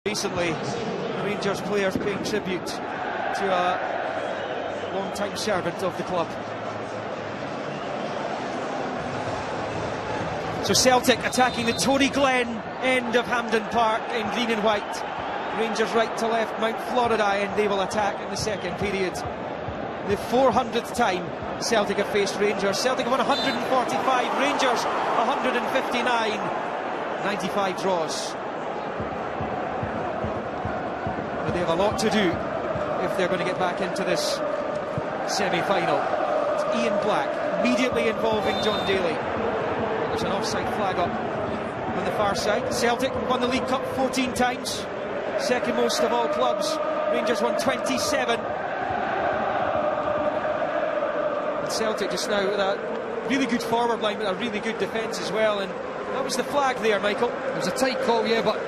Recently, Rangers players paying tribute to a long-time servant of the club. So Celtic attacking the Tory Glen end of Hampden Park in green and white. Rangers right to left, Mount Florida, and they will attack in the second period. The 400th time Celtic have faced Rangers. Celtic have won 145, Rangers 159, 95 draws. But they have a lot to do if they're going to get back into this semi-final. It's Ian Black immediately involving John Daly. There's an offside flag up on the far side. Celtic won the League Cup 14 times, second most of all clubs. Rangers won 27. And Celtic just now with a really good forward line with a really good defence as well. And that was the flag there, Michael. It was a tight call, yeah, but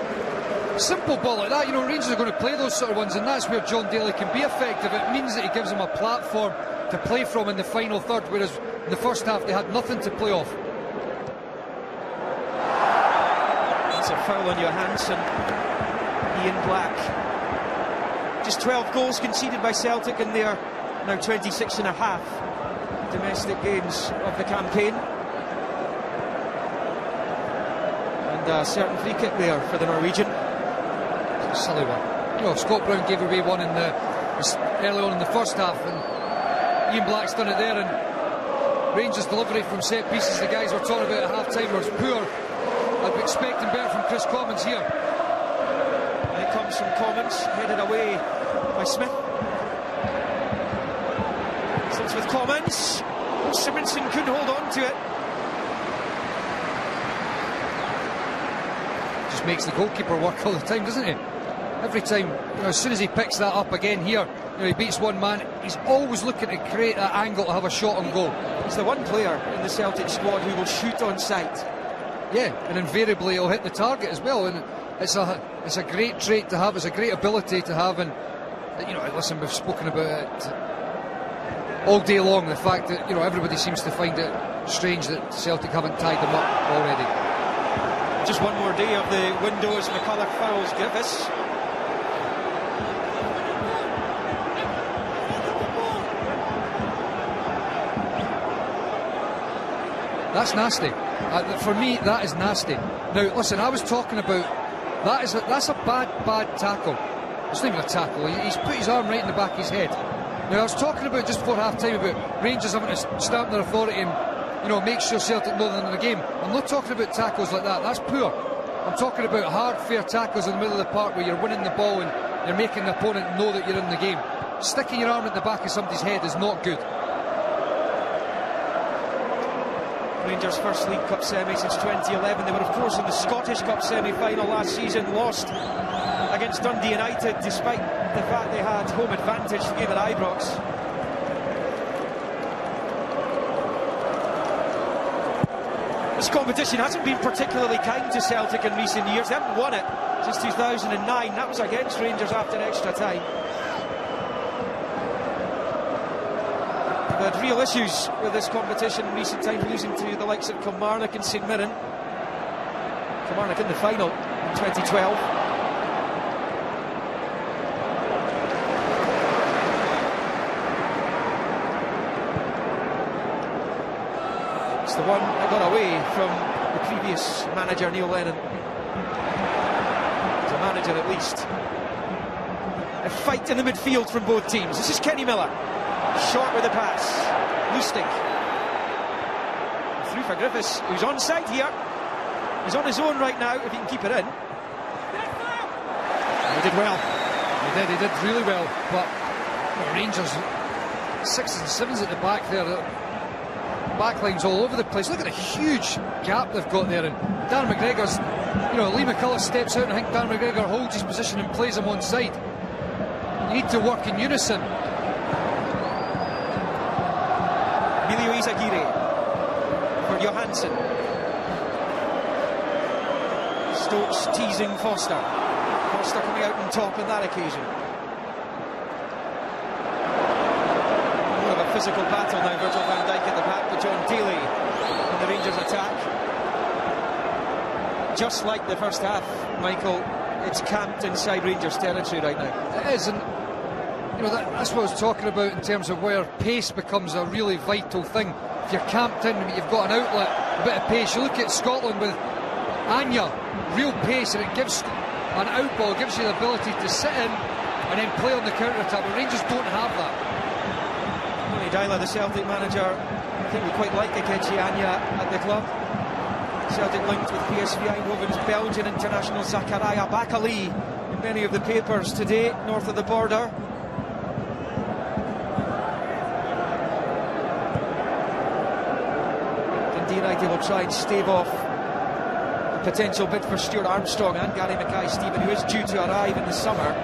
simple ball like that, you know, Rangers are going to play those sort of ones, and that's where John Daly can be effective. It means that he gives them a platform to play from in the final third, whereas in the first half they had nothing to play off. That's a foul on Johansson. Ian Black. Just 12 goals conceded by Celtic in their now 26 and a half domestic games of the campaign. And a certain free kick there for the Norwegian. Silly one. You know, Scott Brown gave away one early on in the first half, and Ian Black's done it there. And Rangers' delivery from set pieces, the guys were talking about at half time, was poor. I'd be expecting better from Kris here. And it comes from Commons, headed away by Smith. Sits with Commons. Simonson couldn't hold on to it. Just makes the goalkeeper work all the time, doesn't he? Every time, you know, as soon as he picks that up again here, you know, he beats one man, he's always looking to create that angle to have a shot on goal. He's the one player in the Celtic squad who will shoot on sight. Yeah, and invariably he'll hit the target as well, and it's a great trait to have, it's a great ability to have. And you know, listen, we've spoken about it all day long, the fact that, you know, everybody seems to find it strange that Celtic haven't tied them up already. Just one more day of the windows. McCulloch fouls Griffiths. That's nasty. For me, that is nasty. Now, listen, I was talking about that's a bad tackle. It's not even a tackle. He's put his arm right in the back of his head. Now, I was talking about just before half time about Rangers having to stamp their authority and, you know, make sure Celtic know they're in the game. I'm not talking about tackles like that. That's poor. I'm talking about hard, fair tackles in the middle of the park where you're winning the ball and you're making the opponent know that you're in the game. Sticking your arm at the back of somebody's head is not good. Rangers' first League Cup semi since 2011. They were, of course, in the Scottish Cup semi-final last season, lost against Dundee United, despite the fact they had home advantage the game at Ibrox. This competition hasn't been particularly kind to Celtic in recent years. They haven't won it since 2009. That was against Rangers after extra time. They had real issues with this competition in recent times, losing to the likes of Kilmarnock and St Mirren. Kilmarnock in the final in 2012. It's the one that got away from the previous manager, Neil Lennon. As a manager, at least. A fight in the midfield from both teams. This is Kenny Miller. Short with the pass. Lustig. Through for Griffiths, who's onside here. He's on his own right now, if he can keep it in. He did well. He did really well. But Rangers, 6s and 7s at the back there. The backline's all over the place. Look at the huge gap they've got there. And Darren McGregor's, you know, Leigh McCulloch steps out, and I think Darren McGregor holds his position and plays him on side. You need to work in unison. Emilio Izaguirre for Johansson. Stokes teasing Foster. Foster coming out on top on that occasion. More of a physical battle now. Virgil van Dijk at the back with John Daly in the Rangers attack. Just like the first half, Michael, It's camped inside Rangers territory right now. It is, and you know that's what I was talking about in terms of where pace becomes a really vital thing. If you're camped in, you've got an outlet, a bit of pace. You look at Scotland with Anya, real pace, and it gives an outball, gives you the ability to sit in and then play on the counter-attack, but Rangers don't have that. Tony Dyla, the Celtic manager, I think we quite like Akechi Anya at the club. Celtic linked with PSV Eindhoven's Belgian international Zakaria Bakali in many of the papers today, north of the border. Dundee United will try and stave off a potential bid for Stuart Armstrong and Gary Mackay-Steven, who is due to arrive in the summer.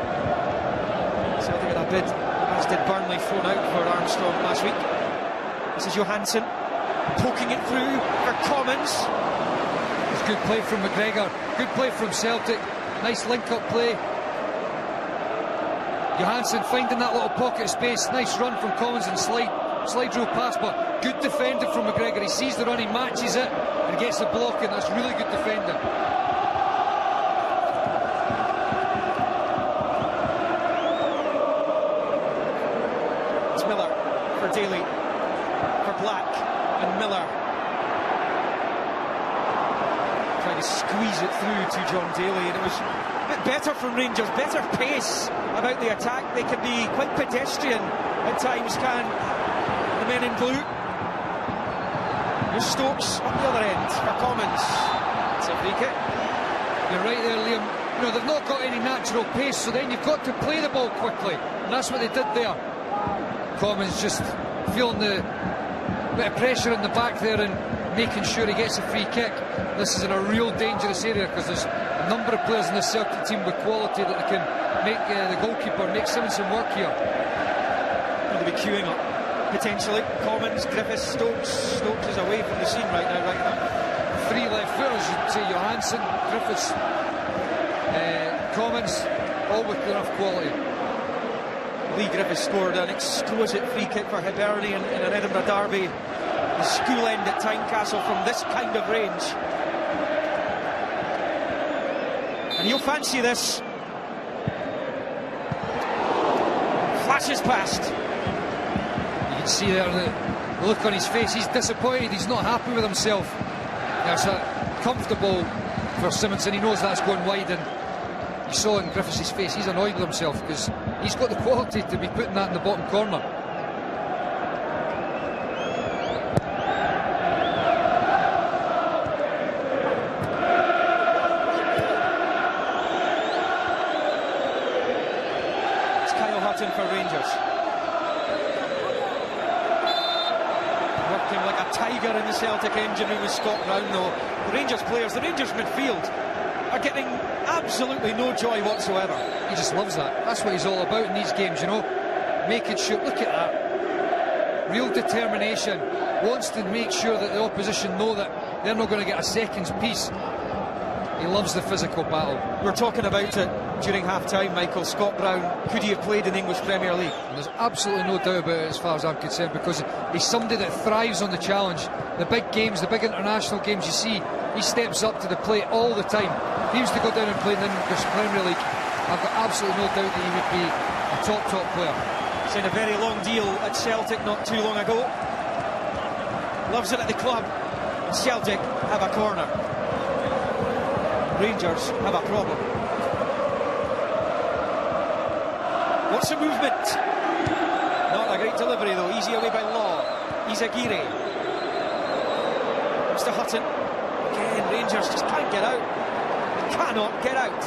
Celtic had a bid, as did Burnley, thrown out for Armstrong last week. This is Johansson poking it through for Commons. It's good play from McGregor, good play from Celtic, nice link-up play. Johansson finding that little pocket of space, nice run from Commons and slide rule pass, but good defending from McGregor. He sees the run, he matches it and gets the block in. That's really good defending. It's Miller for Daly, for Black, and Miller trying to squeeze it through to John Daly, and it was a bit better from Rangers, better pace about the attack. They can be quite pedestrian at times, can the men in blue. There's Stokes on the other end for Commons. It's a free kick. You're right there, Liam. You know, they've not got any natural pace, so then you've got to play the ball quickly, and that's what they did there. Commons just feeling the bit of pressure in the back there and making sure he gets a free kick. This is in a real dangerous area because there's a number of players in this Celtic team with quality that they can make the goalkeeper make some work here. Going to be queuing up potentially. Commons, Griffiths, Stokes. Stokes is away from the scene right now. Three left footers, you'd say Johansson, Griffiths, Commons, all with enough quality. Leigh Griffiths scored an exquisite free kick for Hibernian in an Edinburgh derby. The school end at Tynecastle from this kind of range. And you'll fancy this. Flashes past. You can see there the look on his face. He's disappointed, he's not happy with himself. It's comfortable for Simonson, he knows that's going wide, and you saw in Griffiths' face, he's annoyed with himself because he's got the quality to be putting that in the bottom corner. It's Kyle Hutton for Rangers. Working like a tiger in the Celtic engine room with Scott Brown, though. The Rangers players, the Rangers midfield are getting absolutely no joy whatsoever. He just loves that. That's what he's all about in these games, you know. Making sure, look at that. Real determination. Wants to make sure that the opposition know that they're not going to get a second's piece. He loves the physical battle. We were talking about it during half-time, Michael. Scott Brown, could he have played in the English Premier League? And there's absolutely no doubt about it as far as I'm concerned, because he's somebody that thrives on the challenge. The big games, the big international games you see, he steps up to the plate all the time. If he was to go down and play in the English Premier League, I've got absolutely no doubt that he would be a top player. Signed a very long deal at Celtic not too long ago. Loves it at the club. Celtic have a corner. Rangers have a problem. What's the movement? Not a great delivery though. Easy away by Law. Izagiri. Mr. Hutton. Again, Rangers just can't get out. They cannot get out.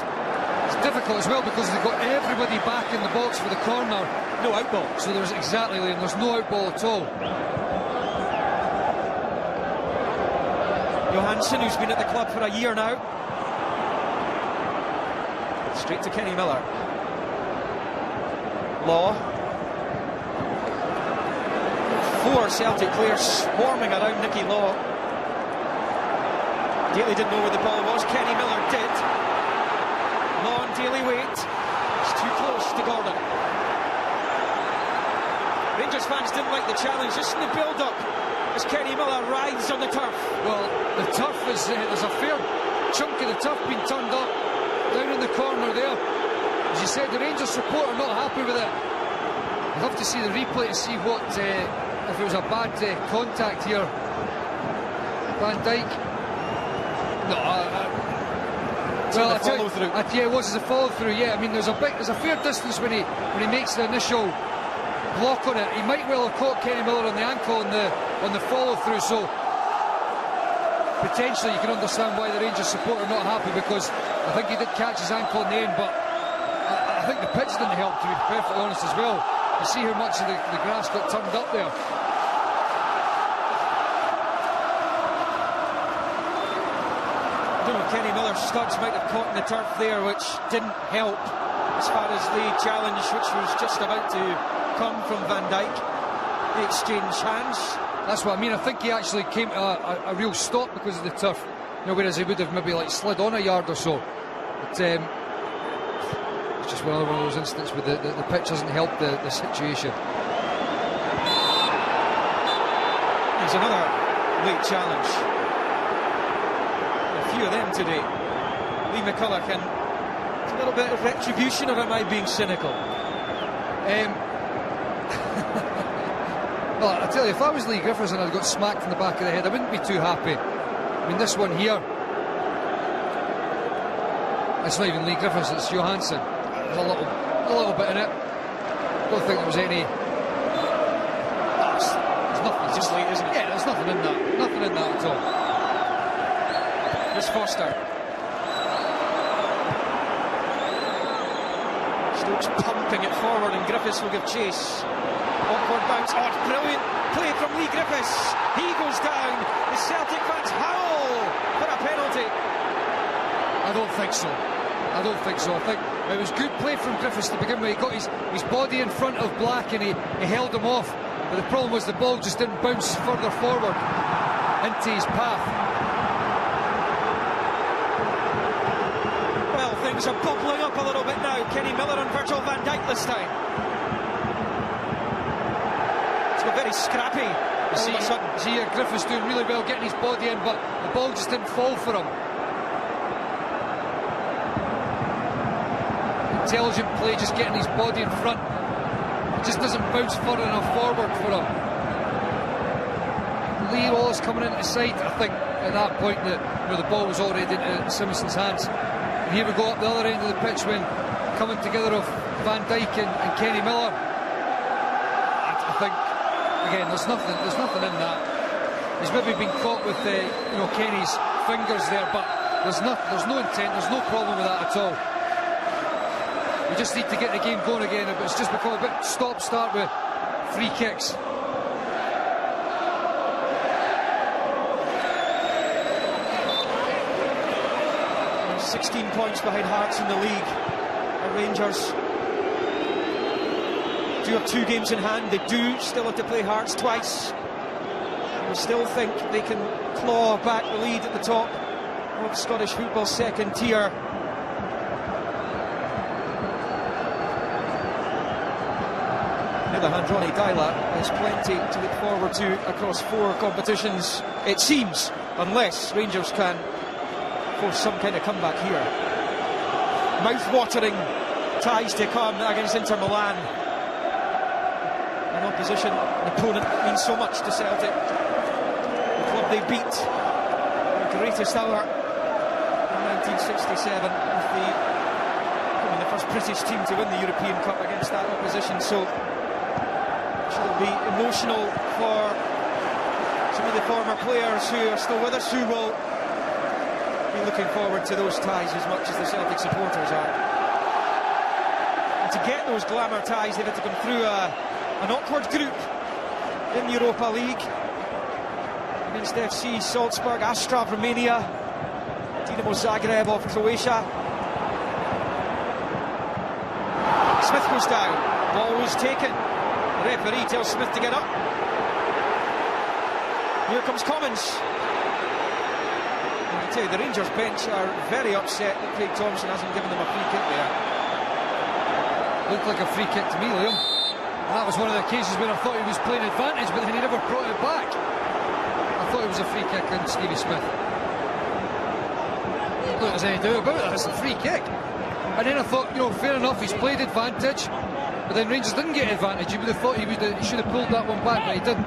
It's difficult as well because they've got everybody back in the box for the corner. No outball. So there's exactly, Liam, there's no outball at all. Johansson, who's been at the club for a year now. Straight to Kenny Miller. Law. 4 Celtic players swarming around Nicky Law. Daly didn't know where the ball was. Kenny Miller did. Law and Daly wait. It's too close to Gordon. Rangers fans didn't like the challenge. Just in the build-up as Kenny Miller writhes on the turf. Well, the turf is there's a fair chunk of the turf being turned up. down in the corner there. As you said, the Rangers support are not happy with it. We'll have to see the replay to see what if it was a bad contact here. Van Dijk. No, well, I follow through. Yeah, it was a follow through. Yeah, I mean, there's a fair distance when he makes the initial block on it. He might well have caught Kenny Miller on the ankle on the follow through. So potentially you can understand why the Rangers support are not happy, because I think he did catch his ankle in the end, but I think the pitch didn't help, to be perfectly honest as well. You see how much of the grass got turned up there. I don't know, Kenny Miller's studs might have caught in the turf there, which didn't help as far as the challenge, which was just about to come from Van Dijk. They exchange hands. That's what I mean. I think he actually came to a real stop because of the turf, you know, whereas he would have maybe like slid on a yard or so. But it's just one of those instances where the pitch doesn't help the situation. There's another late challenge. A few of them today. Leigh McCulloch, and it's a little bit of retribution, or am I being cynical? Well, I tell you, if I was Leigh Griffiths and I'd got smacked in the back of the head, I wouldn't be too happy. I mean, this one here, it's not even Leigh Griffiths, it's Johansson. There's a little bit in it. I don't think there was any. There's nothing. It's just late, isn't it? Yeah, there's nothing in that. Nothing in that at all. Kris Foster. Stokes pumping it forward, and Griffiths will give chase. Awkward bounce. Oh, it's brilliant play from Leigh Griffiths. He goes down. The Celtic fans howl for a penalty. I don't think so. I don't think so. I think it was good play from Griffiths to begin with. He got his body in front of Black and he held him off. But the problem was the ball just didn't bounce further forward into his path. Well, things are bubbling up a little bit now. Kenny Miller and Virgil van Dijk this time. It's got very scrappy. See Griffiths doing really well getting his body in, but the ball just didn't fall for him. Intelligent play, just getting his body in front. It just doesn't bounce far enough forward for him. Leigh Wallace coming into the side, I think at that point that the ball was already into Simonson's hands. And here we go up the other end of the pitch when coming together of Van Dijk and Kenny Miller. I think again there's nothing in that. He's maybe been caught with Kenny's fingers there, but there's no intent, there's no problem with that at all. We just need to get the game going again, but it's just become a bit stop-start with free kicks. They're 16 points behind Hearts in the league. Our Rangers do have 2 games in hand. They do still have to play Hearts twice. We still think they can claw back the lead at the top of Scottish football's second tier. On the other hand, Ronnie Deila has plenty to look forward to across 4 competitions, it seems, unless Rangers can force some kind of comeback here. Mouth-watering ties to come against Inter Milan. An opposition, an opponent means so much to Celtic. The club they beat in the greatest hour in 1967, with becoming the first British team to win the European Cup against that opposition. So it'll be emotional for some of the former players who are still with us, who will be looking forward to those ties as much as the Celtic supporters are. And to get those glamour ties, they've had to come through an awkward group in the Europa League against FC Salzburg, Astra of Romania, Dinamo Zagreb of Croatia. Smith goes down, ball was taken. The referee tells Smith to get up. Here comes Commons. And I tell you, the Rangers bench are very upset that Craig Thompson hasn't given them a free kick there. Looked like a free kick to me, Liam. And that was one of the occasions where I thought he was playing advantage, but then he never brought it back. I thought it was a free kick on Stevie Smith. look, there's any doubt about it, it's a free kick. And then I thought, you know, fair enough, he's played advantage, but then Rangers didn't get advantage. You would have thought he should have pulled that one back, but he didn't.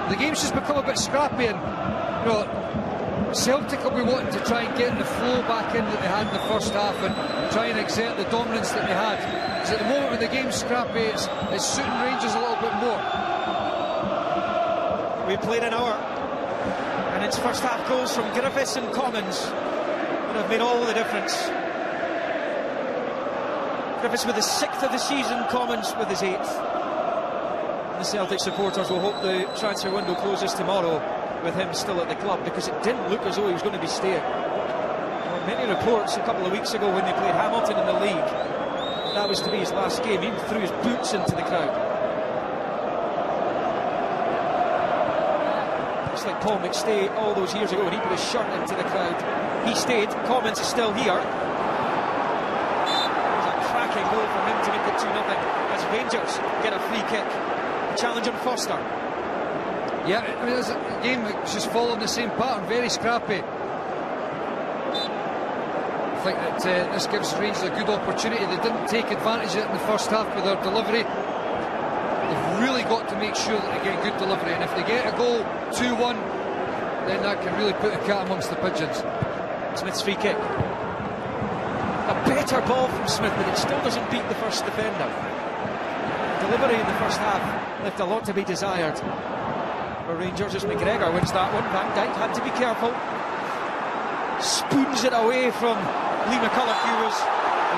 The game's just become a bit scrappy, and you know, Celtic will be wanting to try and get the flow back in that they had in the first half and try and exert the dominance that they had. Because at the moment when the game's scrappy, it's suiting Rangers a little bit more. We played an hour, and it's first half goals from Griffiths and Commons that have made all the difference. Griffiths with his 6th of the season, Commons with his 8th. The Celtic supporters will hope the transfer window closes tomorrow with him still at the club, because it didn't look as though he was going to be staying. There were many reports a couple of weeks ago when they played Hamilton in the league that was to be his last game. He even threw his boots into the crowd. It's like Paul McStay all those years ago when he put his shirt into the crowd. He stayed. Commons is still here. Goal from him to make it 2-0 as Rangers get a free kick. Challenge on Foster. Yeah, I mean, it's a game that's just following the same pattern, very scrappy. I think that this gives Rangers a good opportunity. They didn't take advantage of it in the first half with their delivery. They've really got to make sure that they get good delivery, and if they get a goal 2-1, then that can really put the cat amongst the pigeons. Smith's free kick. A better ball from Smith, but it still doesn't beat the first defender. Delivery in the first half left a lot to be desired for Rangers as McGregor wins that one. Van Dijk had to be careful. Spoons it away from Leigh McCulloch, who was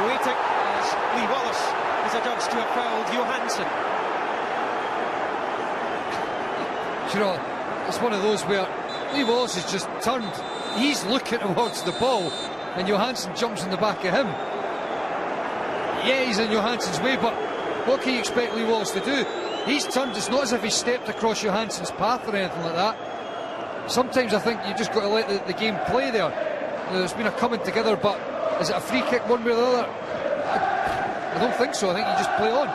waiting as Lee Wallace is adjudged to have fouled Johansson. You know, it's one of those where Lee Wallace has just turned. He's looking towards the ball, and Johansson jumps in the back of him. Yeah, he's in Johansson's way, but what can you expect Lee Wallace to do? He's turned. It's not as if he stepped across Johansson's path or anything like that. Sometimes I think you just got to let the game play there. There's been a coming together, but is it a free kick one way or the other? I don't think so. I think you just play on.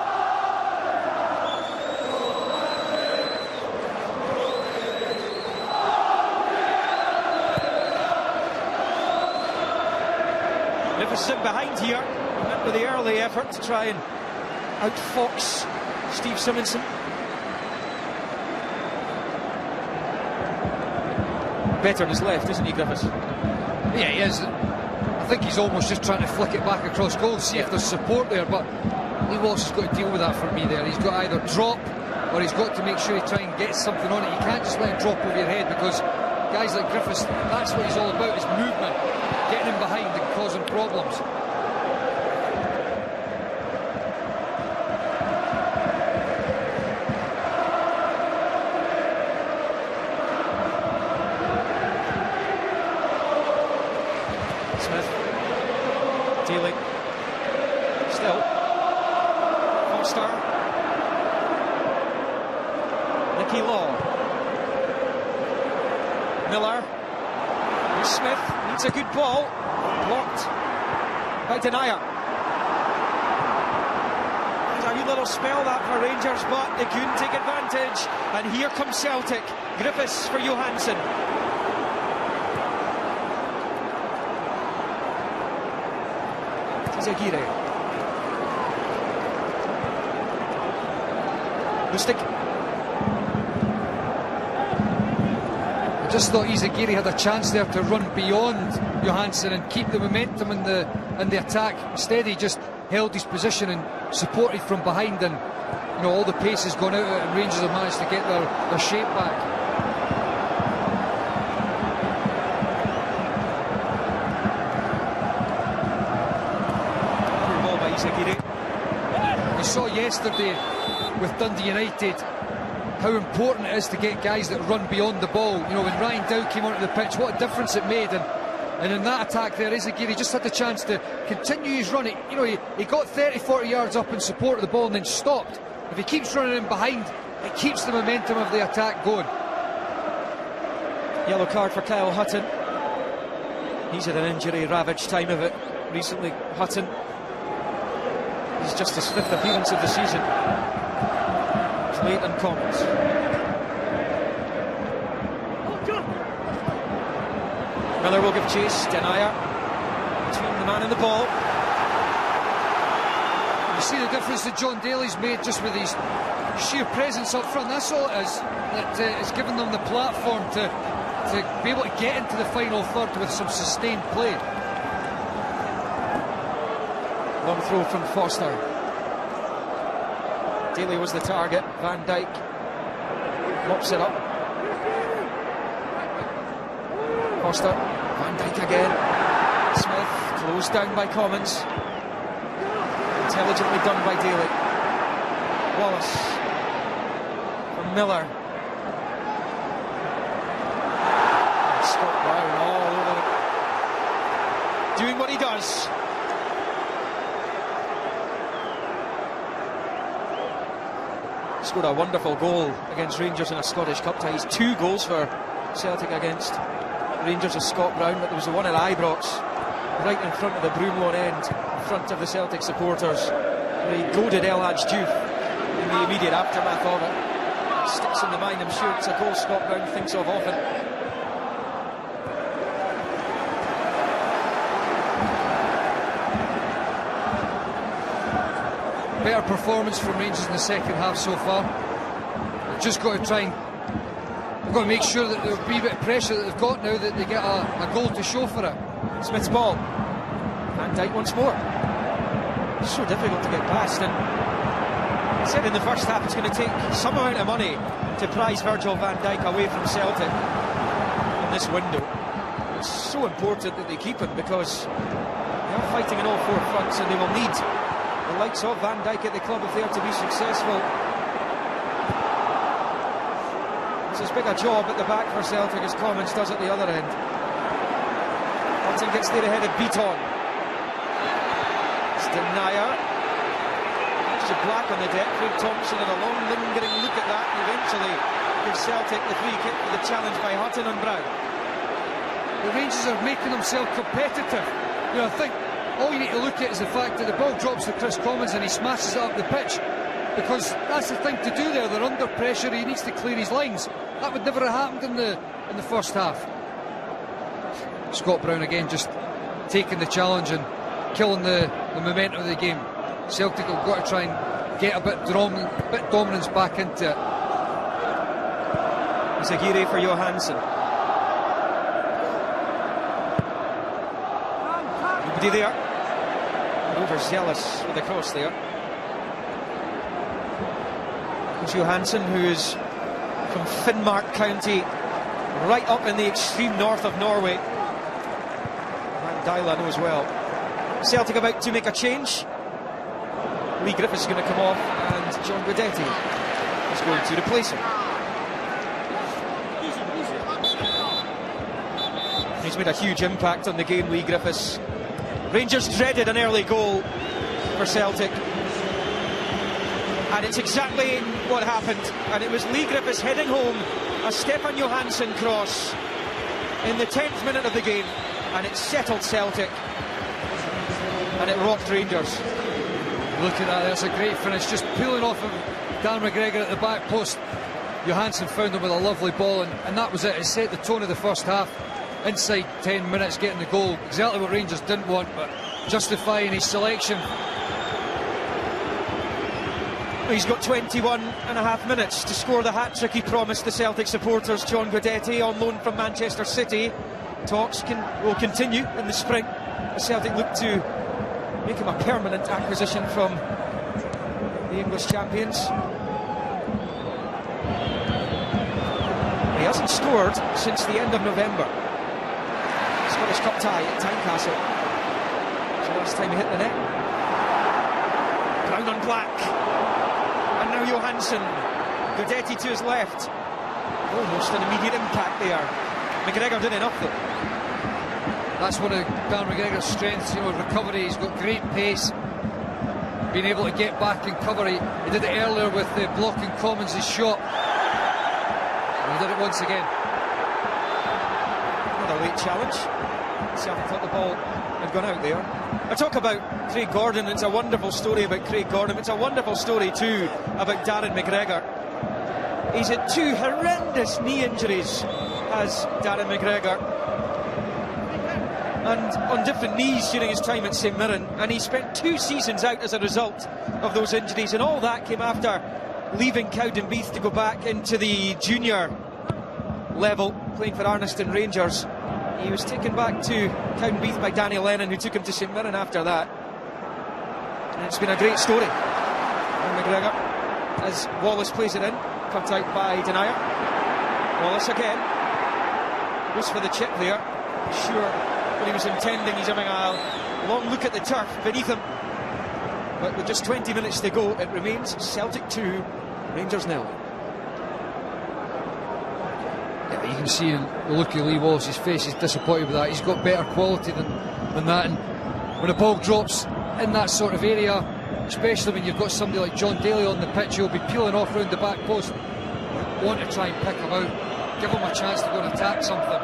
Sit behind here, went with the early effort to try and outfox Steve Simonson. Better on his left, isn't he, Griffiths? Yeah, he is. I think he's almost just trying to flick it back across goal, see if there's support there, but Lee Wallace has got to deal with that for me there. He's got to either drop, or he's got to make sure he try and get something on it. You can't just let it drop over your head, because guys like Griffiths, that's what he's all about, is movement, getting him behind and causing problems. Smith dealing still. Foster. Nicky Law. Miller. Smith needs a good ball. Blocked by Denier. There's a wee little spell that for Rangers, but they couldn't take advantage. And here comes Celtic. Griffiths for Johansson. Aguirre. Lustig. I just thought Aguirre had a chance there to run beyond Johansson and keep the momentum in the attack. Instead, he just held his position and supported from behind, and you know, all the pace has gone out of it, and Rangers have managed to get their shape back. We saw yesterday with Dundee United how important it is to get guys that run beyond the ball. You know, when Ryan Dow came onto the pitch, what a difference it made. And in that attack there, Aguirre just had the chance to continue his run. He got 30-40 yards up in support of the ball and then stopped. If he keeps running in behind, it keeps the momentum of the attack going. Yellow card for Kyle Hutton. He's had an injury-ravaged time of it recently. Hutton. It's just his 5th appearance of the season. It's late and Commons. Miller will give chase. Denier. man in the ball. You see the difference that John Daly's made just with his sheer presence up front. That's all it is. That has given them the platform to be able to get into the final third with some sustained play. Long throw from Foster. Daly was the target. Van Dijk mops it up. Foster. Van Dijk again. Smith closed down by Commons. Intelligently done by Daly. Wallace from Miller. And Scott Brown all over it. Doing what he does. Scored a wonderful goal against Rangers in a Scottish Cup tie. He's 2 goals for Celtic against Rangers as Scott Brown, but there was the one at Ibrox right in front of the Broomlawn end, in front of the Celtic supporters. He goaded El Hadj Diouf in the immediate aftermath of it. Sticks in the mind, I'm sure it's a goal Scott Brown thinks of often. Better performance from Rangers in the second half so far. They've just got to try and make sure that there'll be a bit of pressure that they've got now, that they get a goal to show for it. Smith's ball. Van Dijk once more. It's so difficult to get past, and I said in the first half it's going to take some amount of money to prize Virgil van Dijk away from Celtic in this window. It's so important that they keep him, because they are fighting on all 4 fronts, and they will need the likes of Van Dijk at the club if they are to be successful. It's as big a job at the back for Celtic as Commons does at the other end. Watson gets there ahead of Beaton. It's Denier. Mr. Black on the deck. Craig Thompson had a long lingering look at that, and eventually gives Celtic the free kick for the challenge by Hutton on Brown. The Rangers are making themselves competitive. You know, I think all you need to look at is the fact that the ball drops to Kris Commons and he smashes it up the pitch, because that's the thing to do there. They're under pressure. He needs to clear his lines. That would never have happened in the first half. Scott Brown again just taking the challenge and killing the momentum of the game. Celtic have got to try and get a bit dominance back into it. Zagiri for Johansson. Nobody there. Overzealous with the cross there. It's Johansson, who is from Finnmark County, right up in the extreme north of Norway. Dyla knows well. Celtic about to make a change. Leigh Griffiths is going to come off, and John Guidetti is going to replace him. He's made a huge impact on the game, Leigh Griffiths. Rangers dreaded an early goal for Celtic, and it's exactly what happened. And it was Leigh Griffiths heading home a Stefan Johansson cross in the 10th minute of the game, and it settled Celtic, and it rocked Rangers. Look at that, that's a great finish, just pulling off of Dan McGregor at the back post. Johansson found him with a lovely ball, and that was it. It set the tone of the first half. Inside 10 minutes getting the goal, exactly what Rangers didn't want, but justifying his selection. He's got 21.5 minutes to score the hat-trick he promised the Celtic supporters. John Guidetti, on loan from Manchester City. Talks will continue in the spring as Celtic look to make him a permanent acquisition from the English champions. He hasn't scored since the end of November. Scottish Cup tie at Tynecastle. So last time he hit the net. Brown on Black. And now Johansson. Guidetti to his left. Almost an immediate impact there. McGregor did enough though. That's one of Dan McGregor's strengths, you know, recovery. He's got great pace, being able to get back and cover. He did it earlier with the blocking Commons' shot, and he did it once again. Another late challenge. Celtic thought the ball had gone out there. I talk about Craig Gordon. It's a wonderful story about Craig Gordon. It's a wonderful story too about Darren McGregor. He's had 2 horrendous knee injuries, as Darren McGregor. and on different knees during his time at St Mirren, and he spent 2 seasons out as a result of those injuries, and all that came after leaving Cowdenbeath to go back into the junior level, playing for Arniston Rangers. He was taken back to Cowdenbeath by Danny Lennon, who took him to St Mirren after that. And it's been a great story. And McGregor, as Wallace plays it in, cut out by Denier. Wallace again, goes for the chip there. Sure what he was intending. He's having a long look at the turf beneath him. But with just 20 minutes to go, it remains Celtic 2, Rangers 0. Yeah, you can see in the look of Leigh Wallace's face, he's disappointed with that. He's got better quality than that. And when a ball drops in that sort of area, especially when you've got somebody like John Daly on the pitch, he'll be peeling off round the back post. Want to try and pick him out, give him a chance to go and attack something.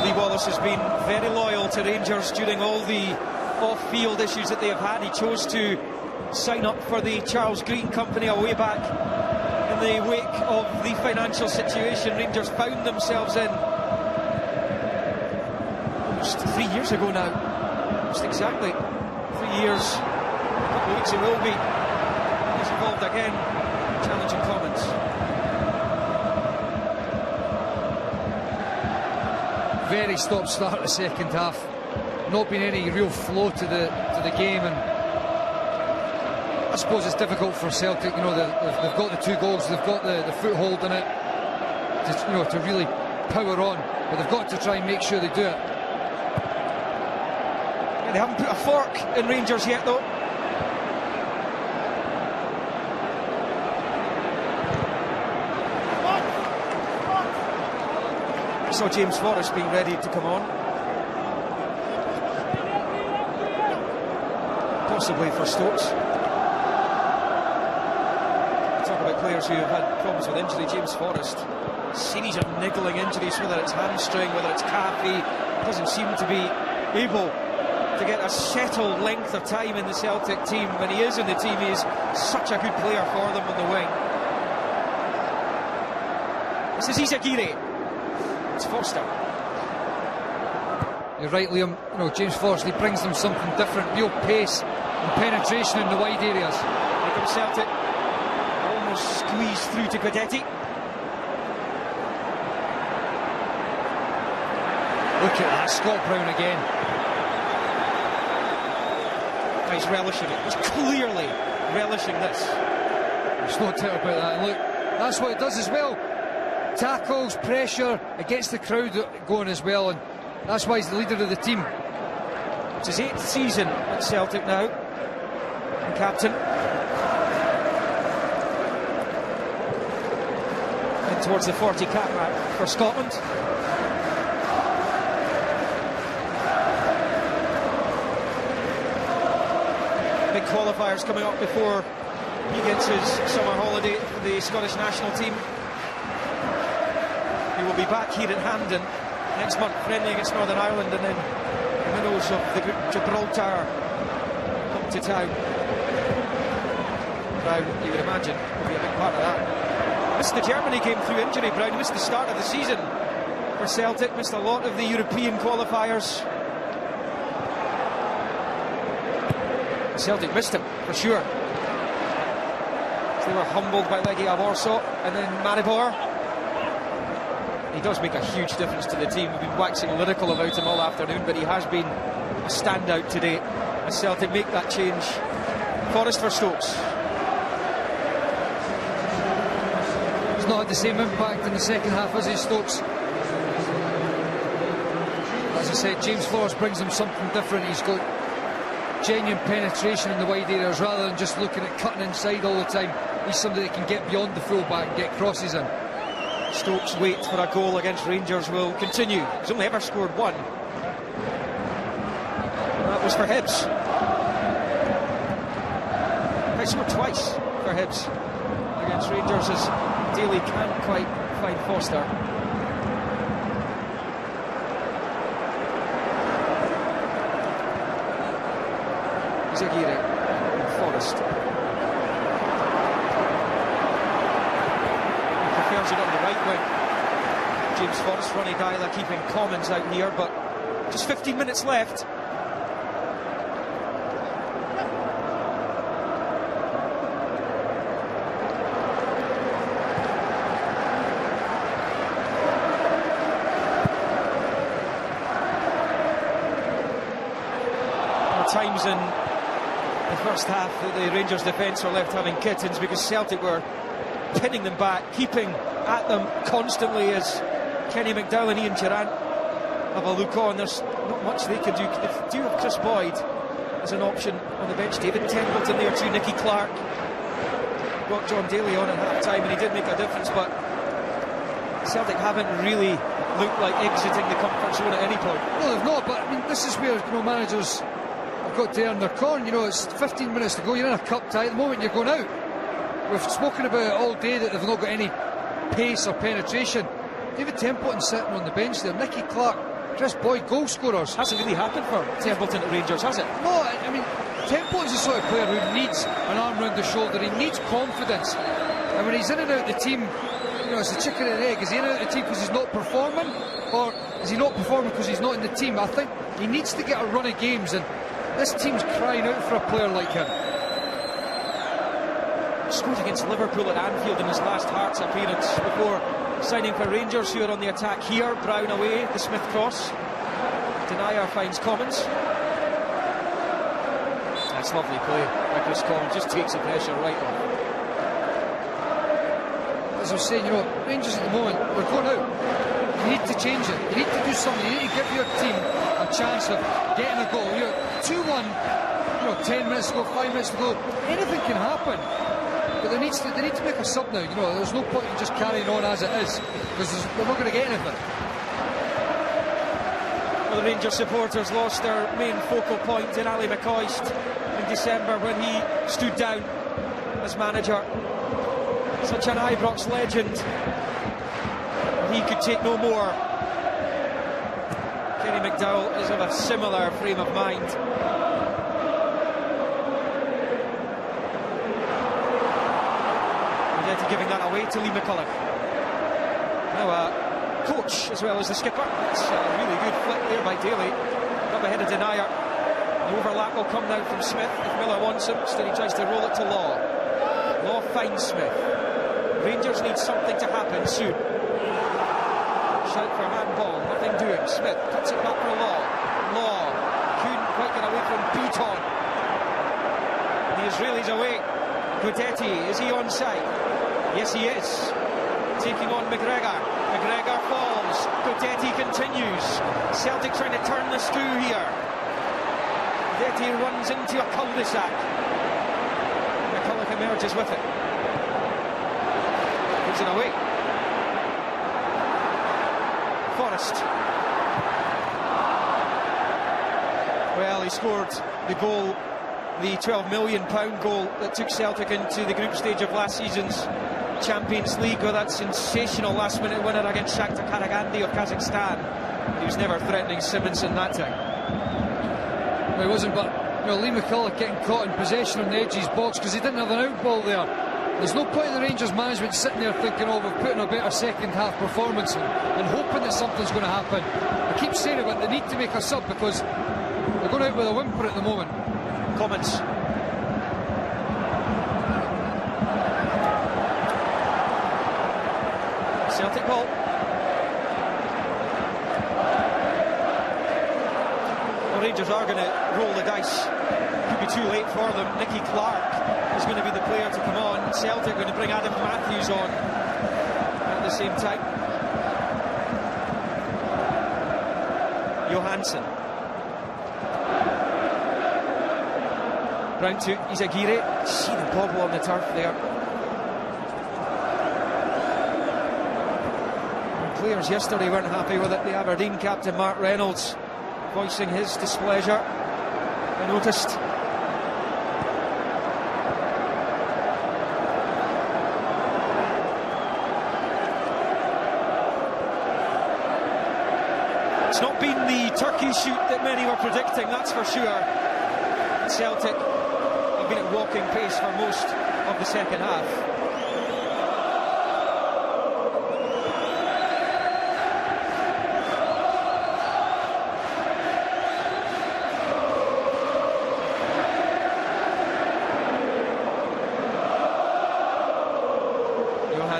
Leigh Wallace has been very loyal to Rangers during all the off-field issues that they have had. He chose to sign up for the Charles Green Company a way back in the wake of the financial situation Rangers found themselves in almost 3 years ago now. Almost exactly 3 years. A couple of weeks it will be. He's involved again. Challenging comments. Very stop-start the second half. Not been any real flow to the game, and I suppose it's difficult for Celtic. You know, they've got the 2 goals, they've got the foothold in it, to really power on, but they've got to try and make sure they do it. Yeah, they haven't put a fork in Rangers yet, though. I saw James Forrest being ready to come on. Possibly for Stokes. Talk about players who have had problems with injury. James Forrest, a series of niggling injuries, whether it's hamstring, whether it's calf, he doesn't seem to be able to get a settled length of time in the Celtic team. When he is in the team, he is such a good player for them on the wing. This is Izagiri. It's Forster. You're right, Liam. You know, James Forrest, he brings them something different, real pace and penetration in the wide areas. Here comes Celtic, almost squeezed through to Guidetti. Look at that, Scott Brown again. He's relishing it. He's clearly relishing this. There's no doubt about that. And look, that's what it does as well. Tackles, pressure, it gets the crowd going as well, and that's why he's the leader of the team. It's his 8th season at Celtic now, and captain. And towards the 40 cap mark for Scotland. Big qualifiers coming up before he gets his summer holiday for the Scottish national team. He will be back here in Hampden next month, friendly against Northern Ireland, and then the minnows of the Gibraltar come to town. Brown, you would imagine, will be a big part of that. Missed the Germany game through injury. Brown missed the start of the season for Celtic, missed a lot of the European qualifiers. Celtic missed him, for sure. So they were humbled by Legia Warsaw, and then Maribor. He does make a huge difference to the team. We've been waxing lyrical about him all afternoon, but he has been a standout today as Celtic make that change. Forrest for Stokes. He's not had the same impact in the second half, has he, Stokes? As I said, James Forrest brings him something different. He's got genuine penetration in the wide areas rather than just looking at cutting inside all the time. He's somebody that can get beyond the full-back and get crosses in. Stokes' wait for a goal against Rangers will continue. He's only ever scored one. That was for Hibs. He scored twice for Hibs against Rangers as Daly can't quite find Foster. Izagiri and Forrest. Prefers it on the right wing. James Forrest, Ronnie Dyler keeping Commons out here, but just 15 minutes left. Times in the first half that the Rangers defence were left having kittens because Celtic were pinning them back, keeping at them constantly as Kenny McDowell and Ian Durrant have a look on. There's not much they can do. They do have Chris Boyd as an option on the bench. David Templeton there too, Nicky Clark. Got John Daly on at half-time and he did make a difference, but Celtic haven't really looked like exiting the comfort zone at any point. No, they've not, but I mean, this is where managers got to earn their corn. It's 15 minutes to go, you're in a cup tie. At the moment you're going out, we've spoken about it all day that they've not got any pace or penetration. David Templeton sitting on the bench there, Nicky Clark, Chris Boyd, goal scorers. Hasn't really happened for Templeton at Rangers, has it? No, I mean, Templeton's the sort of player who needs an arm round the shoulder, he needs confidence, and when he's in and out the team, it's the chicken and egg. Is he in and out the team because he's not performing, or is he not performing because he's not in the team? I think he needs to get a run of games, and this team's crying out for a player like him. Scored against Liverpool at Anfield in his last Hearts appearance before signing for Rangers, who are on the attack here. Brown away, the Smith cross. Denier finds Commons. That's lovely play by Kris Commons, just takes the pressure right off. As I was saying, Rangers at the moment, they're going out. You need to change it. You need to do something. You need to give your team a chance of getting a goal. 2-1, 10 minutes to go, 5 minutes to go. Anything can happen. But they need to make a sub now. There's no point in just carrying on as it is, because they're not going to get anything. Well, the Rangers supporters lost their main focal point in Ali McCoist in December when he stood down as manager. Such an Ibrox legend. He could take no more. Kenny McDowell is of a similar frame of mind. Yet giving that away to Leigh McCulloch. Now coach as well as the skipper. That's a really good flick there by Daly. Up ahead of Denier. The overlap will come now from Smith if Miller wants him. Still he tries to roll it to Law. Law finds Smith. Rangers need something to happen soon. Shout for handball, nothing doing. Smith cuts it back for Law. Law couldn't quite get away from Beaton. The Israelis away. Gudetti, is he onside? Yes, he is. Taking on McGregor. McGregor falls. Gudetti continues. Celtic trying to turn the screw here. Gudetti runs into a cul-de-sac. McCulloch emerges with it. Gives it away. Forrest. Well, he scored the goal, the £12 million goal that took Celtic into the group stage of last season's Champions League with that sensational last-minute winner against Shakhtar Karagandhi of Kazakhstan. He was never threatening Simonson that time. No, he wasn't, but Leigh McCulloch getting caught in possession on the edge of his box because he didn't have an out ball there. There's no point in the Rangers management sitting there thinking, we've put in a better second half performance and hoping that something's going to happen. I keep saying it, but they need to make a sub because they're going out with a whimper at the moment. Commons. Celtic ball. Well, Rangers are going to roll the dice. Could be too late for them. Nicky Clark is going to be the player to come on. Celtic going to bring Adam Matthews on at the same time. Johansson. Round to Izagirre. See the bobble on the turf there. And players yesterday weren't happy with it. The Aberdeen captain Mark Reynolds voicing his displeasure. I noticed. It's not been the turkey shoot that many were predicting, that's for sure. Celtic have been at walking pace for most of the second half.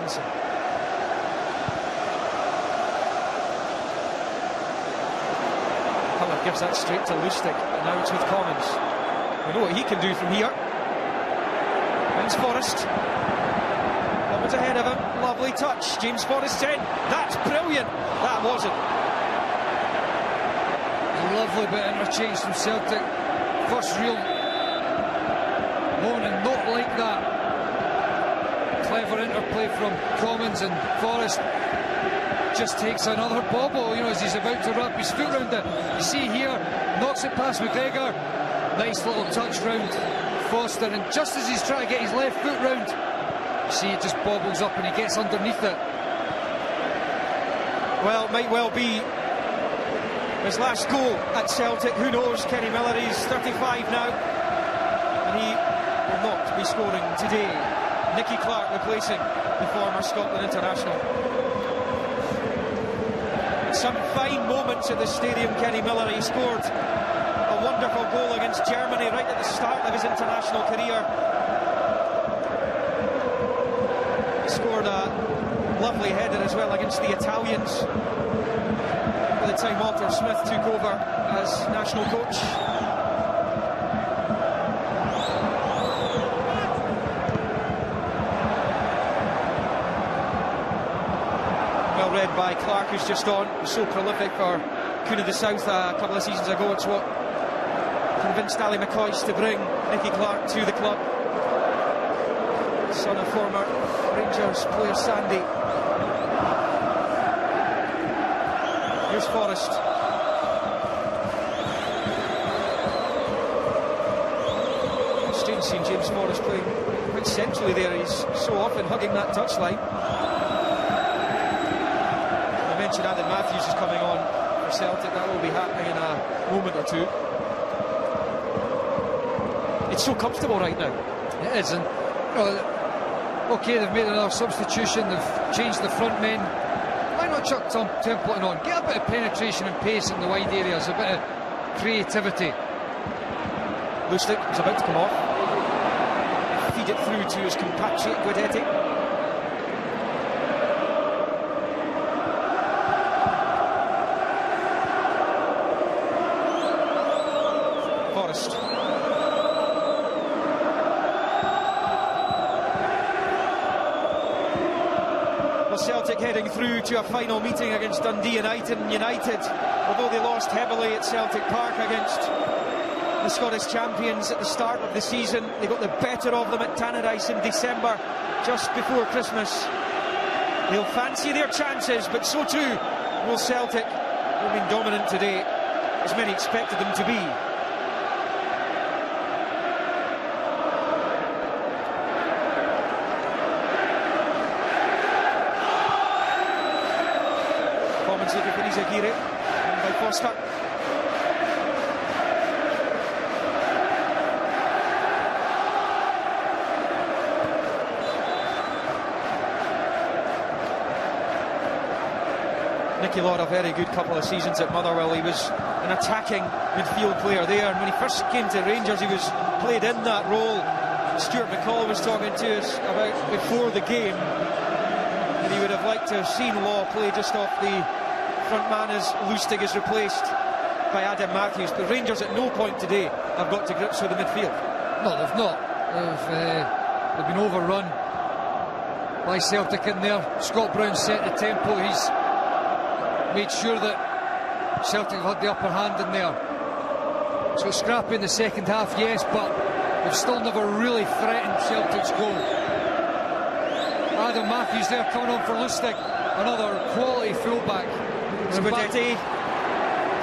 Hansen. Colour gives that straight to Lustig, and now it's with Commons. We know what he can do from here. James Forrest. Commons ahead of him. Lovely touch. James Forrest in. That's brilliant. That wasn't. A lovely bit of interchange from Celtic. First real moment, and not like that. Clever interplay from Commons, and Forrest just takes another bobble, you know, as he's about to wrap his foot round it. You see here, knocks it past McGregor. Nice little touch round Foster, and just as he's trying to get his left foot round, you see it just bobbles up and he gets underneath it. Well, it might well be his last goal at Celtic. Who knows? Kenny Miller, he's 35 now, and he will not be scoring today. Nicky Clark replacing the former Scotland international. Some fine moments at the stadium, Kenny Miller. He scored a wonderful goal against Germany right at the start of his international career. He scored a lovely header as well against the Italians by the time Walter Smith took over as national coach. Read by Clark, who's just on. He was so prolific for Coon of the South a couple of seasons ago. It's what convinced Ali McCoist to bring Nicky Clark to the club. Son of former Rangers player Sandy. Here's Forrest. Strange seeing James Forrest playing quite centrally there. He's so often hugging that touchline. Adam Matthews is coming on for Celtic. That will be happening in a moment or two. It's so comfortable right now. It is, and okay, they've made another substitution, they've changed the front men. Why not chuck Tom Templeton on? Get a bit of penetration and pace in the wide areas, a bit of creativity. Lustig is about to come off. Feed it through to his compatriot Guidetti. Celtic heading through to a final meeting against Dundee United. Although they lost heavily at Celtic Park against the Scottish champions at the start of the season, they got the better of them at Tannadice in December, just before Christmas. They'll fancy their chances, but so too will Celtic. They've been dominant today, as many expected them to be. Looking for Izagiri by Foster. Nicky Law, a very good couple of seasons at Motherwell. He was an attacking midfield player there, and when he first came to Rangers he was played in that role. Stuart McCall was talking to us about before the game that he would have liked to have seen Law play just off the front man as Lustig is replaced by Adam Matthews. But Rangers at no point today have got to grips with the midfield. No, they've not. They've been overrun by Celtic in there. Scott Brown set the tempo. He's made sure that Celtic have had the upper hand in there. So it's scrappy in the second half, yes, but they've still never really threatened Celtic's goal. Adam Matthews there coming on for Lustig, another quality fullback. Guidetti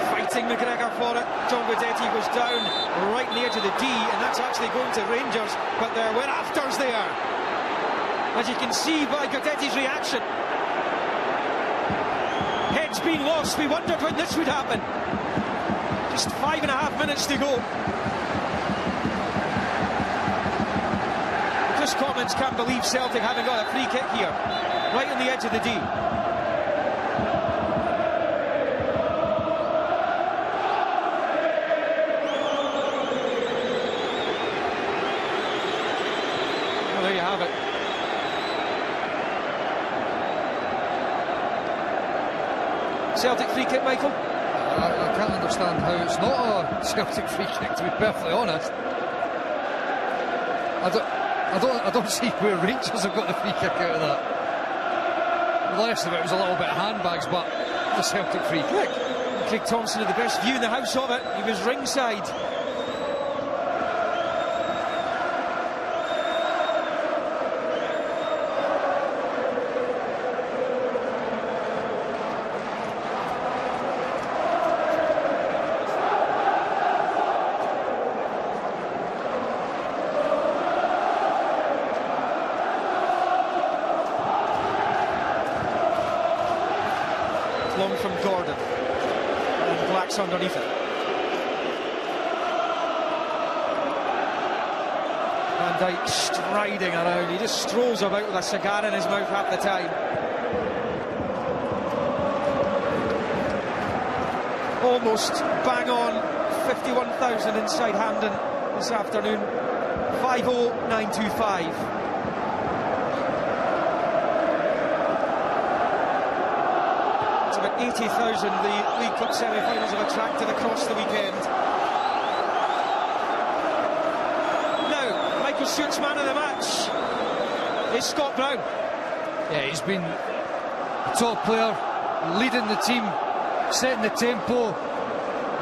fighting McGregor for it. John Guidetti goes down right on the edge of the D, and that's actually going to Rangers, but there were afters there, as you can see by Guidetti's reaction. Heads being lost. We wondered when this would happen. Just 5.5 minutes to go. Chris Commons can't believe Celtic haven't got a free kick here, right on the edge of the D. There you have it. Celtic free kick, Michael? I can't understand how it's not a Celtic free kick, to be perfectly honest. I don't see where Rangers have got the free kick out of that. The rest of it was a little bit of handbags, but the Celtic free kick. Craig Thompson had the best view in the house of it. He was ringside. Long from Gordon, and Black's underneath it. Van Dijk striding around, he just strolls about with a cigar in his mouth half the time. Almost bang on 51,000 inside Hampden this afternoon. 50,925. 80,000 the League Cup semi-finals have attracted across the weekend. Now, Michael Stewart's man of the match is Scott Brown. Yeah, he's been a top player, leading the team, setting the tempo,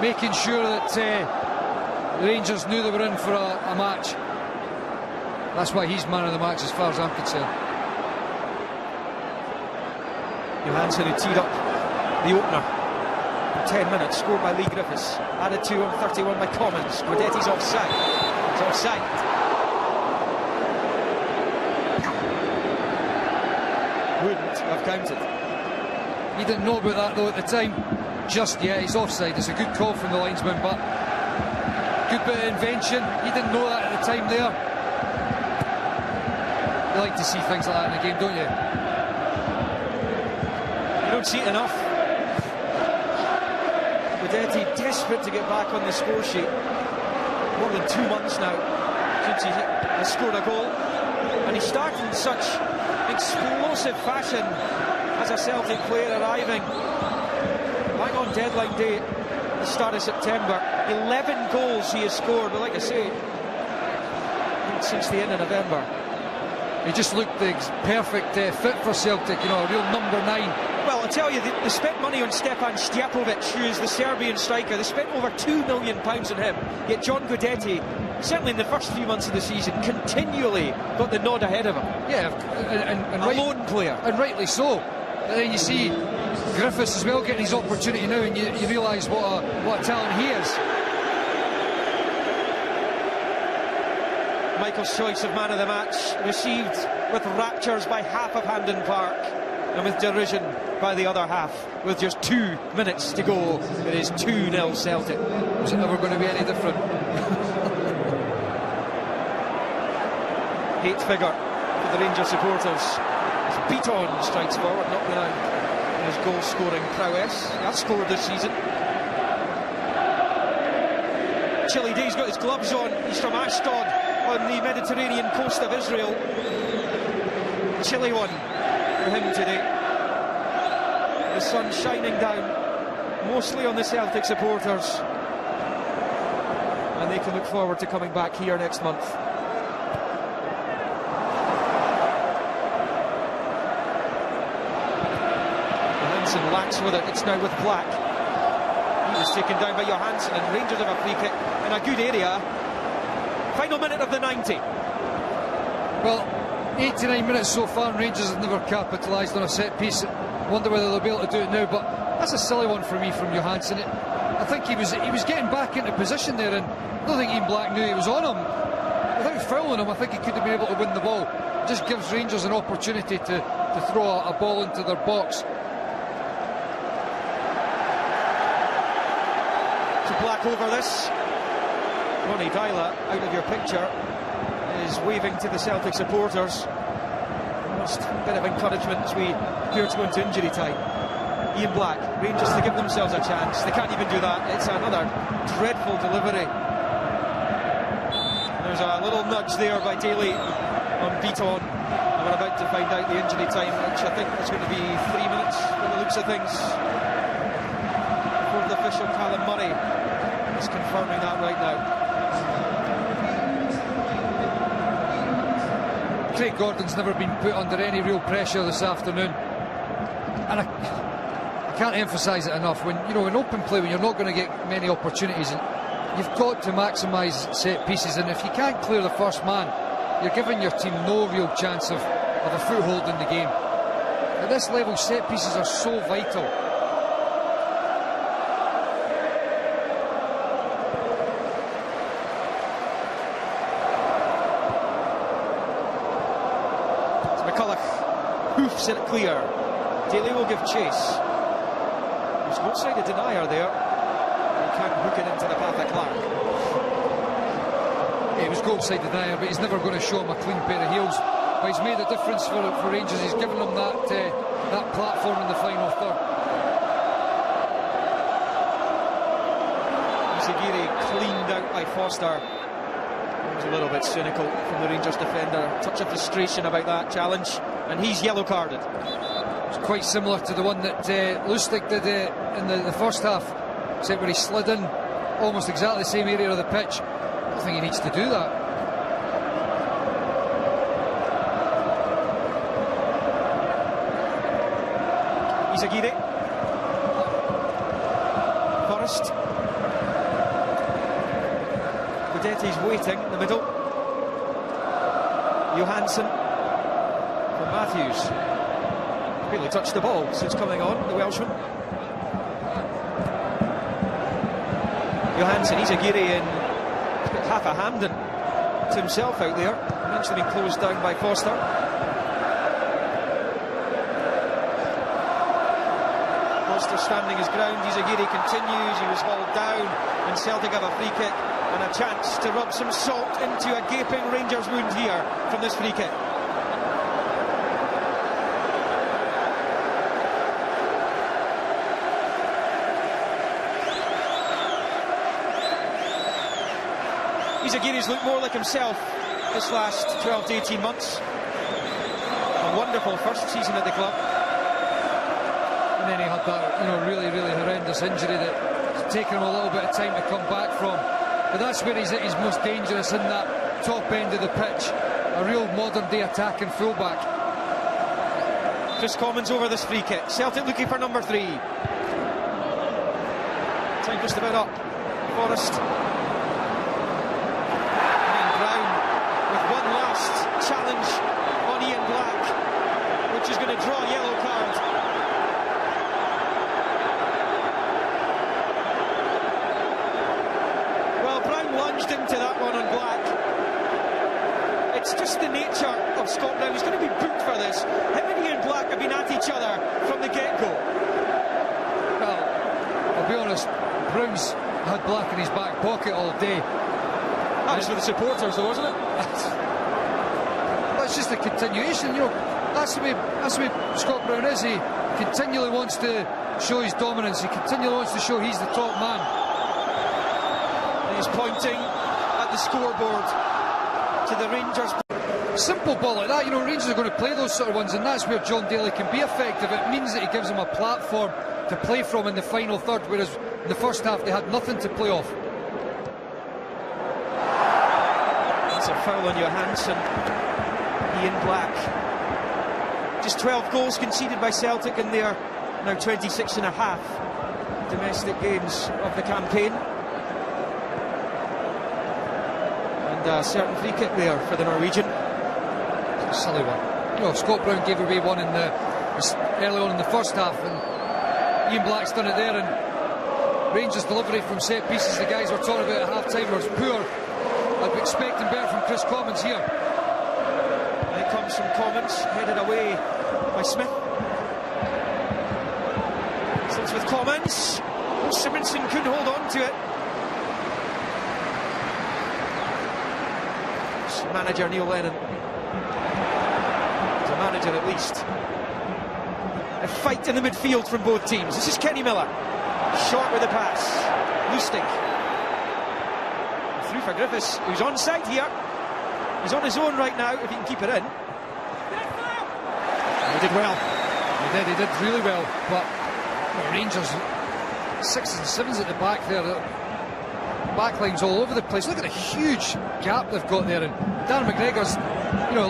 making sure that the Rangers knew they were in for a match. That's why he's man of the match as far as I'm concerned. Johansson, who teed up the opener in 10 minutes, scored by Leigh Griffiths, added to on 31 by Commons. Guidetti's offside. It's offside. Wouldn't have counted. He didn't know about that though at the time. Just yet, he's offside. It's a good call from the linesman, but good bit of invention. He didn't know that at the time there. You like to see things like that in a game, don't you? You don't see it enough. Guidetti desperate to get back on the score sheet. More than 2 months now since he has scored a goal, and he started in such explosive fashion as a Celtic player, arriving bang on deadline day at the start of September. 11 goals he has scored, but like I say, since the end of November. He just looked the perfect fit for Celtic, you know, a real number 9. Well, I tell you, they spent money on Stepan Stjapovic, who is the Serbian striker. They spent over £2 million on him. Yet John Guidetti, certainly in the first few months of the season, continually got the nod ahead of him. Yeah, and a lone player. And rightly so. And then you see Griffiths as well getting his opportunity now, and you realise what a talent he is. Michael's choice of man of the match, received with raptures by half of Hampden Park, and with derision by the other half. With just 2 minutes to go, it is 2-0 Celtic. Is it never going to be any different? 8th figure for the Rangers supporters as Beaton strikes forward, not without his goal-scoring prowess. He has scored this season. Chilly day, he's got his gloves on. He's from Ashdod on the Mediterranean coast of Israel. Chilly one for him today. The sun shining down mostly on the Celtic supporters, and they can look forward to coming back here next month. Johansson lacks with it. It's now with Black. He was taken down by Johansson, and Rangers have a free kick in a good area. Final minute of the 90. Well, 89 minutes so far, and Rangers have never capitalised on a set piece. Wonder whether they'll be able to do it now, but that's a silly one for me from Johansson. I think he was getting back into position there, and I don't think Ian Black knew he was on him. Without fouling him, I think he could have been able to win the ball. It just gives Rangers an opportunity to throw a ball into their box. To Black over this. Ronnie Dyla, out of your picture, is waving to the Celtic supporters. Just a bit of encouragement as we appear to go into injury time. Ian Black, Rangers to give themselves a chance. They can't even do that. It's another dreadful delivery. There's a little nudge there by Daly on Beaton, and we're about to find out the injury time, which I think is going to be 3 minutes by the looks of things. official Callum Murray is confirming that right now. Craig Gordon's never been put under any real pressure this afternoon, and I can't emphasise it enough. When in open play, when you're not going to get many opportunities, you've got to maximise set pieces, and if you can't clear the first man, you're giving your team no real chance of a foothold in the game. At this level, set pieces are so vital. Hoofs it clear. Daly will give chase. There's no side of denier there. He can't hook it into the path of Clark. Yeah, he was goal side denier, but he's never going to show him a clean pair of heels. But he's made a difference for Rangers. He's given them that platform in the final third. Izagiri cleaned out by Foster. It was a little bit cynical from the Rangers defender. Touch of frustration about that challenge, and he's yellow carded. It's quite similar to the one that Lustig did in the first half, except where he slid in almost exactly the same area of the pitch. I don't think he needs to do that. Izagiri. Forrest. Gudetti's waiting in the middle. Johansson for Matthews. Really touched the ball since coming on, the Welshman. Johansson, Izagiri in half a Hampden to himself out there. Eventually been closed down by Foster. Foster standing his ground. Izagiri continues. He was hauled down, and Celtic have a free kick and a chance to rub some salt into a gaping Rangers wound here from this free kick. Izagiri's looked more like himself this last 12 to 18 months. A wonderful first season at the club. And then he had that, really, really horrendous injury that's taken him a little bit of time to come back from. But that's where he's at his most dangerous, in that top end of the pitch. A real modern-day attacking fullback. Kris Commons over this free kick. Celtic looking for number 3. Time just about up. Forrest. And Brown with one last challenge on Ian Black, which is going to draw a yellow card. Lunged into that one on Black. It's just the nature of Scott Brown. He's going to be booked for this. Him and Ian Black have been at each other from the get-go. Well, I'll be honest, Brown's had Black in his back pocket all day. That was for the supporters, though, wasn't it? That's just a continuation, That's the way Scott Brown is. He continually wants to show his dominance. He continually wants to show he's the top man. He's pointing at the scoreboard to the Rangers. Simple ball like that, Rangers are going to play those sort of ones, and that's where John Daly can be effective. It means that he gives them a platform to play from in the final third, whereas in the first half they had nothing to play off. That's a foul on Johansson. Ian Black. Just 12 goals conceded by Celtic in their now 26 and a half domestic games of the campaign. A certain free kick there for the Norwegian. It's a silly one. Scott Brown gave away one early on in the first half, and Ian Black's done it there, and Rangers' delivery from set pieces, the guys were talking about at half-time, was poor. I'd be expecting better from Kris Commons here. And it comes from Commons, headed away by Smith. Sits with Commons. Simonson couldn't hold on to it. Manager Neil Lennon, as a manager at least. A fight in the midfield from both teams. This is Kenny Miller, short with the pass. Lustig through for Griffiths, who's onside here. He's on his own right now, if he can keep it in. And he did well. He did really well, but Rangers sixes and sevens at the back there. The back line's all over the place. Look at the huge gap they've got there. And Dan McGregor's,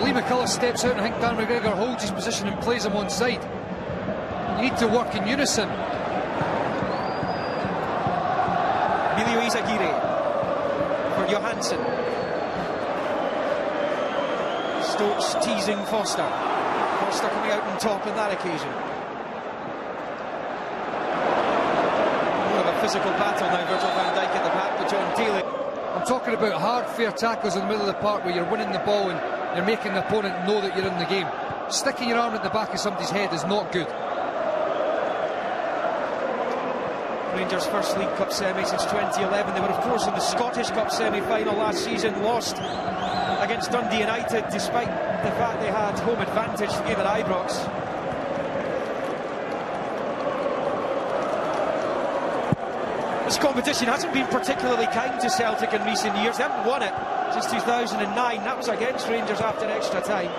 Leigh McCullough steps out, and I think Dan McGregor holds his position and plays him on side. You need to work in unison. Emilio Izaguirre for Johansson. Stokes teasing Foster. Foster coming out on top on that occasion. More of a physical battle now. Virgil van Dijk at the back with John Daly. I'm talking about hard, fair tackles in the middle of the park where you're winning the ball and you're making the opponent know that you're in the game. Sticking your arm at the back of somebody's head is not good. Rangers' first League Cup semi since 2011. They were, of course, in the Scottish Cup semi-final last season, lost against Dundee United, despite the fact they had home advantage, the game at Ibrox. This competition hasn't been particularly kind to Celtic in recent years. They haven't won it since 2009. That was against Rangers after extra time.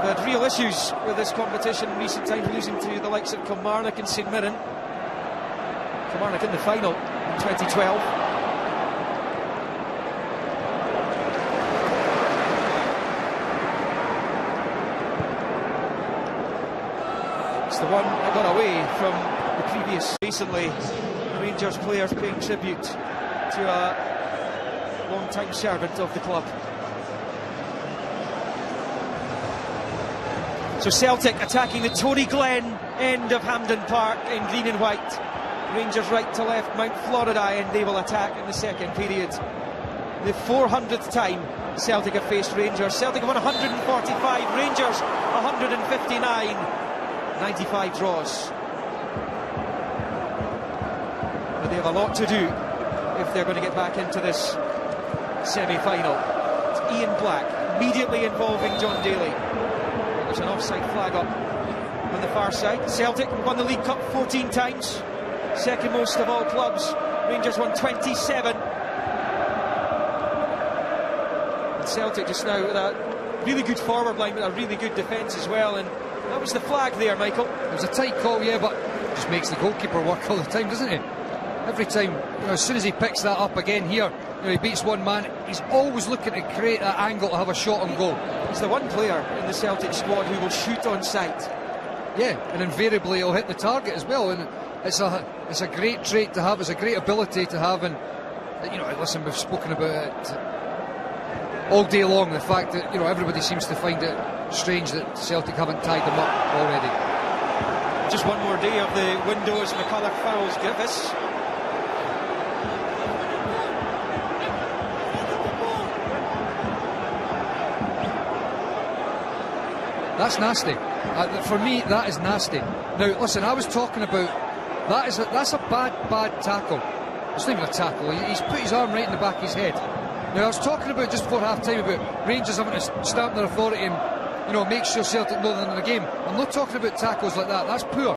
They had real issues with this competition in recent times, losing to the likes of Kilmarnock and St Mirren. Kilmarnock in the final in 2012. It's the one that got away from the previous. Recently, Rangers players paying tribute to a long-time servant of the club. So Celtic attacking the Tory Glen end of Hampden Park in green and white. Rangers right to left, Mount Florida, and they will attack in the second period. The 400th time Celtic have faced Rangers. Celtic have won 145, Rangers 159. 95 draws. But they have a lot to do if they're going to get back into this semi-final. It's Ian Black immediately involving John Daly. There's an offside flag up on the far side. Celtic won the League Cup 14 times, second most of all clubs. Rangers won 27. And Celtic just now with a really good forward line, with a really good defence as well. And that was the flag there, Michael. It was a tight call, yeah, but it just makes the goalkeeper work all the time, doesn't it? Every time, as soon as he picks that up again here, he beats one man, he's always looking to create that angle to have a shot on goal. He's the one player in the Celtic squad who will shoot on sight. Yeah, and invariably he'll hit the target as well, and it's a great trait to have, it's a great ability to have, and listen, we've spoken about it all day long, the fact that everybody seems to find it strange that Celtic haven't tied them up already. Just one more day of the window as McCullough fouls Griffiths. That's nasty. For me, that is nasty. Now, listen, I was talking about that's a bad tackle. It's not even a tackle. He's put his arm right in the back of his head. Now, I was talking about just before half-time about Rangers having to stamp their authority and make sure Celtic know they're in the game. I'm not talking about tackles like that. That's poor.